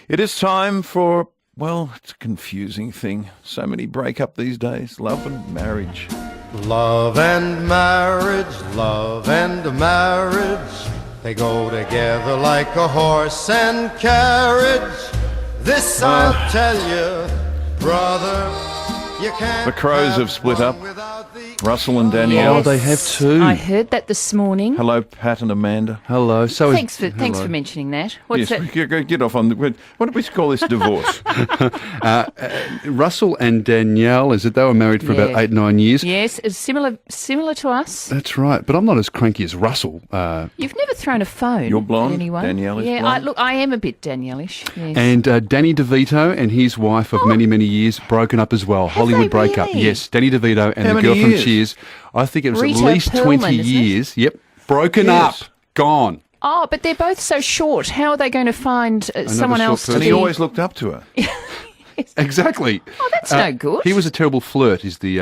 It is time for, well, it's a confusing thing. So many break up these days. Love and marriage. Love and marriage, love and marriage, they go together like a horse and carriage. This I'll tell you, brother, you can't. The Crows have split up. without the Russell and Danielle. Oh, they have too. I heard that this morning. Hello, Pat and Amanda. Hello. So Thanks for mentioning that. What's that? Get off on the... What do we call this divorce? Russell and Danielle, is it? They were married for about 8-9 years. Yes, it's similar to us. That's right. But I'm not as cranky as Russell. You've never thrown a phone. You're blonde, at anyone. Danielle is yeah, blonde. I am a bit Danielle-ish. Yes. And Danny DeVito and his wife of many, many years broken up as well. Hollywood they breakup. really? Yes, Danny DeVito and How the many girl from years? Cheers. I think it was Rita at least Perlman, 20 isn't it? years. Yep. Broken Yes. up. Gone. Oh, but they're both so short. How are they going to find someone short else to person. And he be? always looked up to her. Exactly. Oh, that's no good. He was a terrible flirt is the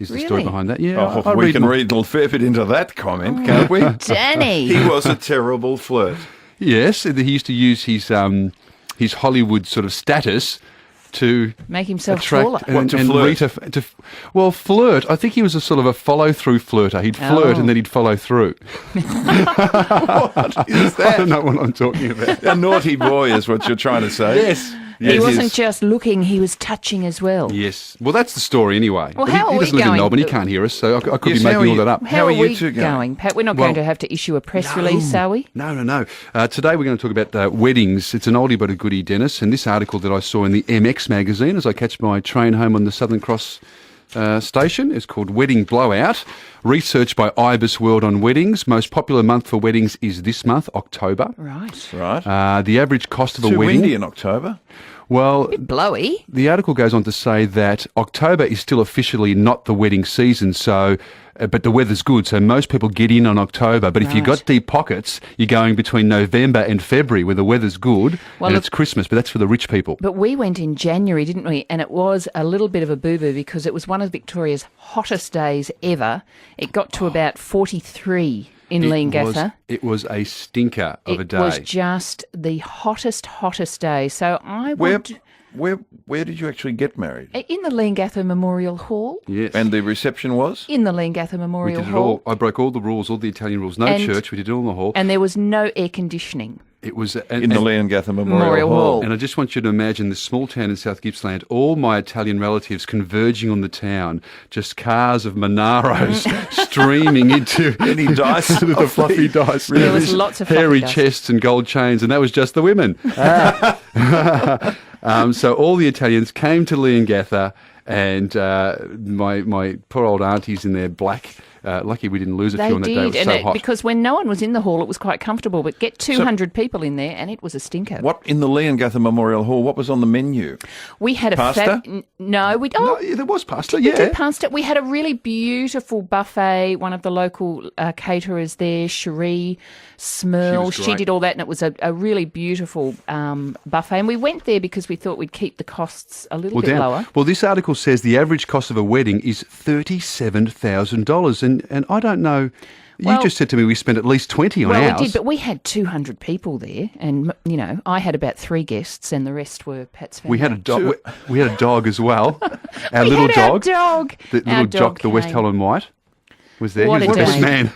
story Really? behind that. Yeah. Oh, we can read a fair bit into that comment, can't we? Danny. He was a terrible flirt. Yes, he used to use his Hollywood sort of status to Make himself attract taller. and, What, to and flirt? Rita flirt. I think he was a sort of a follow-through flirter. He'd flirt Oh. and then he'd follow through. What is I that? don't know what I'm talking about. A naughty boy is what you're trying to say. Yes. He Yes, wasn't yes. just looking, he was touching as well. Yes. Well, that's the story anyway. Well, But how he are we doesn't live in going? Melbourne. He can't hear us, so I could Yes, be how making are all you? that up. How are you we two going? Pat? We're not Well- going to have to issue a press release, are we? No. Today we're going to talk about weddings. It's an oldie but a goodie, Dennis. And this article that I saw in the MX magazine as I catch my train home on the Southern Cross station is called Wedding Blowout. Research by Ibis World on weddings. Most popular month for weddings is this month, October. Right. Right. The average cost of a Too wedding. windy in October. Well, Blowy. the article goes on to say that October is still officially not the wedding season, so but the weather's good, so most people get in on October. But if you've Right. got deep pockets, you're going between November and February where the weather's good Well, and look- it's Christmas, but that's for the rich people. But we went in January, didn't we? And it was a little bit of a boo-boo because it was one of Victoria's hottest days ever. It got to about 43 in Leongatha. It was a stinker of a It day. was just the hottest day. So I would... Where did you actually get married? In the Leongatha Memorial Hall. Yes. And the reception was? In the Leongatha we Memorial did it Hall. all. I broke all the rules, all the Italian rules. No And- church. We did it all in the hall. And there was no air conditioning. It was In the Leongatha Memorial Hall. Hall. And I just want you to imagine this small town in South Gippsland, all my Italian relatives converging on the town, just cars of Monaros streaming into Any dice? the fluffy dice. There was lots of hairy fluffy dice. chests and gold chains, and that was just the women. So all the Italians came to Leongatha, and my poor old aunties in their black. Lucky we didn't lose a They few on that day. It was did, so hot. because when no one was in the hall, it was quite comfortable. But get 200 people in there, and it was a stinker. What, in the Leongatha Memorial Hall, what was on the menu? We had a Pasta? no, we No, yeah, there was pasta, we yeah. did pasta. We had a really beautiful buffet. One of the local caterers there, Cherie Smurl, she great. did all that, and it was a really beautiful buffet. And we went there because we thought we'd keep the costs a little bit lower. Well, this article says the average cost of a wedding is $37,000, and I don't know. Well- you just said to me we spent at least 20 on Well, ours. we did, but we had 200 people there, and I had about 3 guests, and the rest were Pat's family. we had a dog. We had a dog as well. Our We little had our dog, dog. the Our little dog jock, the West came. Helen White, was there. What he was a the best day. man.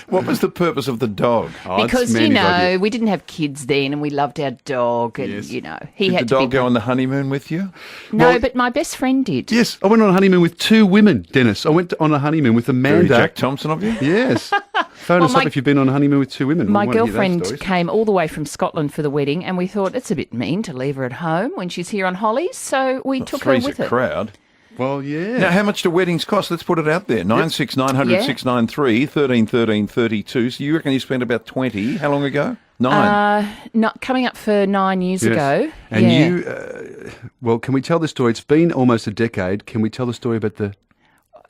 What was the purpose of the dog? Oh, it's Because, Mandy's idea. we didn't have kids then, and we loved our dog, and, Yes. he Did had the to dog be... go on the honeymoon with you? No, Well- but my best friend did. Yes, I went on a honeymoon with 2 women, Dennis. I went on a honeymoon with Very Amanda. Jack Thompson of you? Yes. Phone us my- up if you've been on a honeymoon with 2 women. We My wanna hear those girlfriend stories. came all the way from Scotland for the wedding, and we thought it's a bit mean to leave her at home when she's here on holidays, so we took her Three's with a her. crowd. Well, yeah. Now, how much do weddings cost? Let's put it out there. 96900 Yeah. 693 13 13 32. So you reckon you spent about 20? How long ago? 9. Not coming up for 9 years Yes. ago. And yeah. you, well, can we tell the story? It's been almost a decade. Can we tell the story about the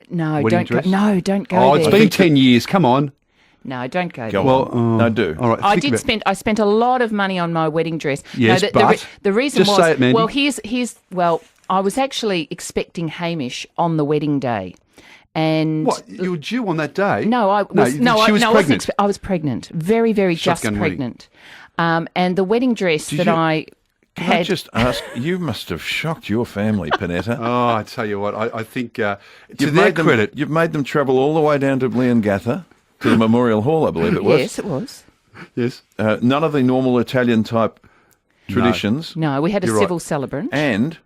No, wedding don't dress? go. No, don't go Oh, there. it's been 10 years. Come on. No, don't go Go there. on. No, do. All right. think about- I spent a lot of money on my wedding dress. Yes, no, but the reason just was say it, Mandy. well, well, I was actually expecting Hamish on the wedding day, and What? You were due on that day? No, I was she no, was I wasn't pregnant. I was pregnant, very, very Shotgun just wedding. pregnant. And the wedding dress that you- I Can I just ask, you must have shocked your family, Panetta. Oh, I tell you what, I think to You've their made them- credit, You've made them travel all the way down to Leongatha, to the Memorial Hall, I believe it was. Yes, it was. yes, None of the normal Italian type traditions. No, we had a You're right. civil celebrant. And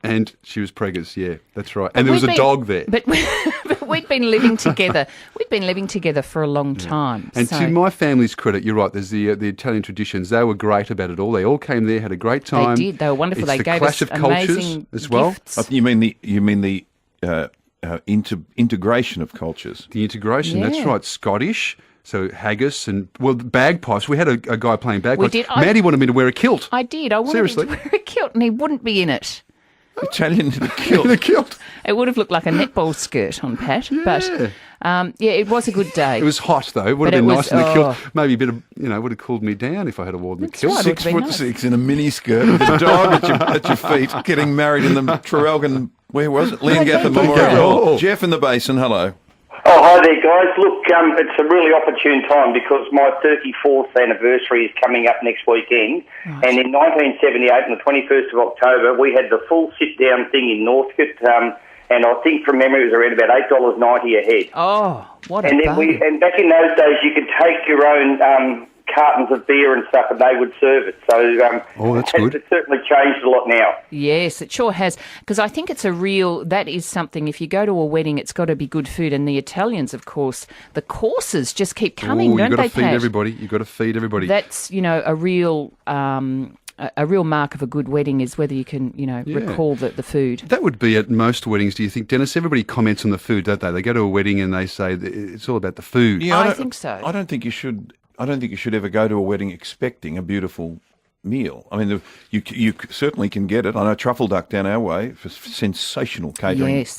and she was preggers, yeah, that's right. And there was a dog there. But, but we'd been living together. We'd been living together for a long time. And so to my family's credit, you're right. There's the Italian traditions. They were great about it all. They all came there, had a great time. they did. They were wonderful. It's They the gave clash us of cultures amazing as well. gifts. you mean the integration of cultures. The integration. That's Yeah. right. Scottish. So haggis and bagpipes. We had a guy playing bagpipes. did. Maddie wanted me to wear a kilt. I did. I wanted Seriously? him to wear a kilt, and he wouldn't be in it. Italian to the kilt. a kilt. It would have looked like a netball skirt on Pat. But it was a good day. It was hot though. It would But have been it nice was- in the kilt. oh. Maybe a bit of would have cooled me down if I had worn the That's kilt. right. It would've been nice. 6'6" in a mini skirt with a dog at your feet, getting married in the Traralgon. Where was it? Leongatha Memorial Hall. Jeff in the Basin. Hello. Oh, hi there, guys. Look, it's a really opportune time because my 34th anniversary is coming up next weekend. Right. And in 1978, on the 21st of October, we had the full sit-down thing in Northcote. And I think from memory it was around about $8.90 a head. Oh, what a And then bargain. and back in those days, you could take your own cartons of beer and stuff, and they would serve it. So Oh, that's good. It's certainly changed a lot now. Yes, it sure has. Because I think that is something, if you go to a wedding, it's got to be good food. And the Italians, of course, the courses just keep coming, Ooh, don't you've got they, to feed Pat? everybody. You've got to feed everybody. That's, a real mark of a good wedding is whether you can, recall the food. That would be at most weddings, do you think, Dennis? Everybody comments on the food, don't they? They go to a wedding and they say that it's all about the food. Yeah, I don't- think so. I don't think you should. I don't think you should ever go to a wedding expecting a beautiful meal. I mean, you certainly can get it. I know truffle duck down our way for sensational catering, Yes.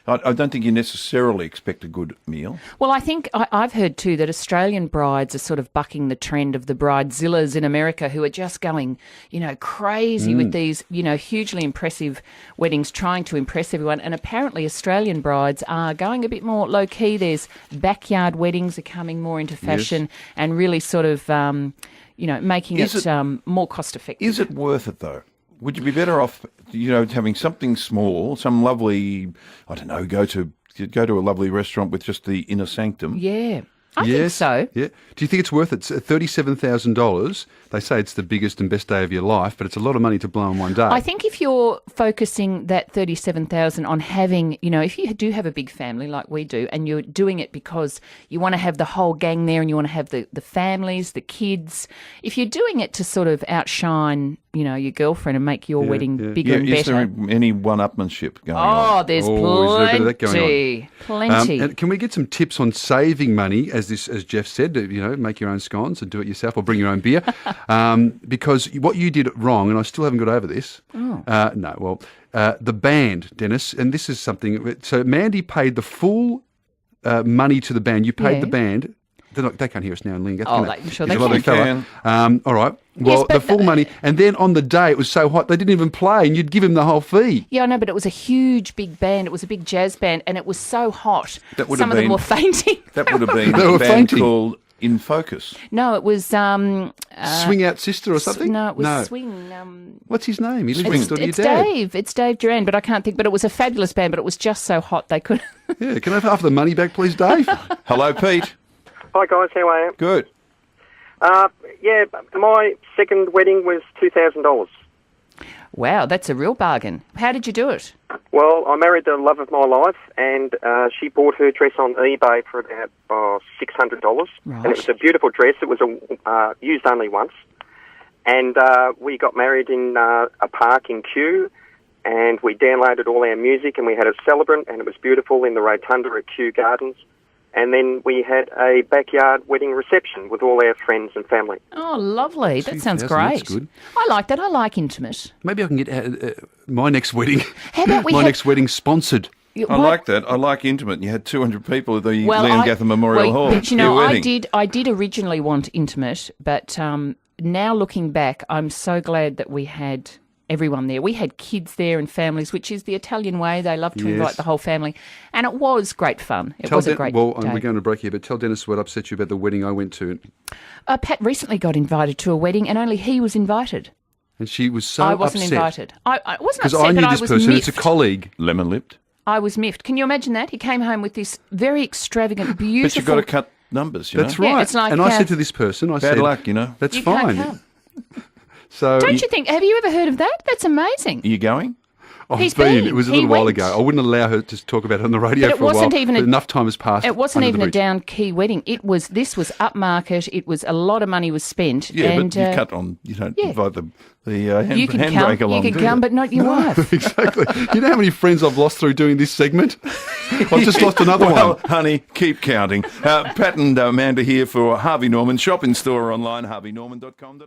but I don't think you necessarily expect a good meal. Well, I think I've heard too that Australian brides are sort of bucking the trend of the bridezillas in America who are just going, crazy with these, hugely impressive weddings, trying to impress everyone. And apparently Australian brides are going a bit more low key. There's backyard weddings are coming more into fashion and really sort of, making Is it more cost effective. Is it worth it though? Would you be better off, having something small, some lovely, I don't know, go to a lovely restaurant with just the inner sanctum? Yeah. I think so. Yeah. Do you think it's worth it? It's $37,000. They say it's the biggest and best day of your life, but it's a lot of money to blow in one day. I think if you're focusing that 37,000 on having, if you do have a big family like we do, and you're doing it because you want to have the whole gang there and you want to have the families, the kids, if you're doing it to sort of outshine, your girlfriend and make your wedding bigger and Is better. there any one-upmanship going on? Oh, there's is there a bit of that going on? plenty. Plenty. And can we get some tips on saving money, as Jeff said, make your own scones and do it yourself or bring your own beer? Because what you did wrong, and I still haven't got over this. The band, Dennis, and this is something. So Mandy paid the full money to the band. You paid Yeah. the band. They can't hear us now in Leongatha. Oh, can I'm sure He's they a lovely can. fella. All right. Well, but the full money, and then on the day it was so hot they didn't even play, and you'd give him the whole fee. Yeah, I know, but it was a huge, big band. It was a big jazz band, and it was so hot. That would Some have of them been- were fainting. That would have been They a were band fainting. called In Focus. No, it was Swing Out Sister or something? No, it was Swing. What's his name? He lives next door to your It's dad. Dave. It's Dave Duran, but I can't think. But it was a fabulous band. But it was just so hot they could. Yeah, can I have half the money back, please, Dave? Hello, Pete. Hi guys, how are you? Good. My second wedding was $2,000. Wow, that's a real bargain. How did you do it? Well, I married the love of my life, and she bought her dress on eBay for about $600. Right. And it was a beautiful dress. It was used only once. And we got married in a park in Kew, and we downloaded all our music, and we had a celebrant, and it was beautiful in the rotunda at Kew Gardens. And then we had a backyard wedding reception with all our friends and family. Oh, lovely. That sounds 2,000, great. that's good. I like that. I like intimate. Maybe I can get my next wedding. How about we my have- next wedding sponsored. I like that. I like intimate. You had 200 people at the Leongatha I- Memorial Hall. But for your wedding. I did originally want intimate, but now looking back, I'm so glad that we had everyone there. We had kids there and families, which is the Italian way. They love to Yes. invite the whole family, and it was great fun. It was a great Well, day. we're going to break here, but tell Dennis what upset you about the wedding I went to. Pat recently got invited to a wedding, and only he was invited. And she was so I wasn't upset. invited. I wasn't Because upset, I knew but I this was person. miffed. It's a colleague. Lemon-lipped. I was miffed. Can you imagine that? He came home with this very extravagant, beautiful... But you've got to cut numbers, you That's know. right. Yeah, it's like, and I said to this person, I Bad said, luck, you know. That's You fine. can't come. So Don't you think? Have you ever heard of that? That's amazing. Are you going? I've He's been. been. It was a He little while went. ago. I wouldn't allow her to talk about it on the radio But it for a while. wasn't even but a- enough time has passed. It wasn't under even the a bridge. down key wedding. This was upmarket. It was a lot of money was spent. Yeah, and, but you cut on, you don't yeah. invite the you could handbrake come. along. You could do come, but not your wife. Exactly. You know how many friends I've lost through doing this segment? I've just lost another Well, one. honey, keep counting. Pat and Amanda here for Harvey Norman. Shop in store or online, harveynorman.com.au.